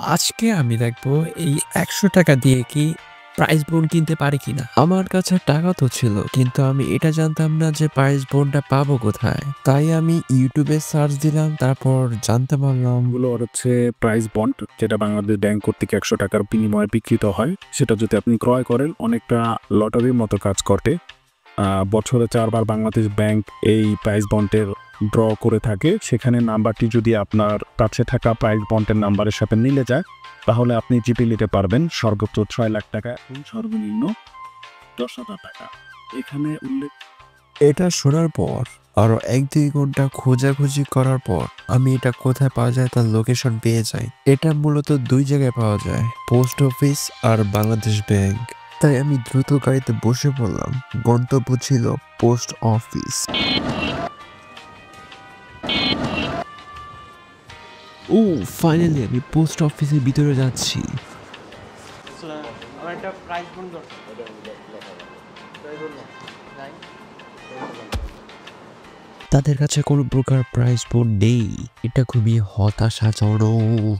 আজকে আমি দেখবো এই ৳১০০ দিয়ে কি প্রাইস বোন কিনতে পারি কিনা। আমার কাছে টাকা তো ছিল, কিন্তু আমি এটা জানতাম না যে প্রাইস বোনটা পাবো কোথায়। তাই আমি YouTube এ সার্চ দিলাম, তারপর জানতে পারলাম গুলো হচ্ছে প্রাইস বন্ড, যেটা বাংলাদেশ ব্যাংক কর্তৃক ৳১০০ বিনিময়ে বিক্রিত হয়। সেটা যদি আপনি ক্রয় করেন, অনেকটা লটারির মতো কাজ করে। বছরে ৪ বার বাংলাদেশ ব্যাংক এই প্রাইস বন্ডের ড্র করে থাকে। সেখানে নাম্বারটি যদি আপনার কাছে থাকা প্রাইস বন্ডের নাম্বারের সাথে মিলে যায়, তাহলে আপনি জিতে নিতে পারবেন সর্বোচ্চ ৳৬,০০,০০০ এবং সর্বনিম্ন ৳১০,০০০। এখানে উল্লেখ। এটা শোনার পর আরো ১-২ ঘন্টা খোঁজাখুঁজি করার পর আমি এটা কোথায় পাওয়া যায় তার লোকেশন পেয়ে যাই। এটা মূলত ২ জায়গায় পাওয়া যায়, পোস্ট অফিস আর বাংলাদেশ ব্যাংক। তাই আমি দ্রুত গাড়িতে বসে পড়লাম। গন্তব্য ছিল পোস্ট অফিস। ও, ফাইনালি আমি পোস্ট অফিসের ভিতরে যাচ্ছি। আমার একটা প্রাইস বন্ড দরকার। নাই? তাদের কাছে কোনো প্রকার প্রাইস বোর্ড নেই। এটা খুবই হতাশাজনক।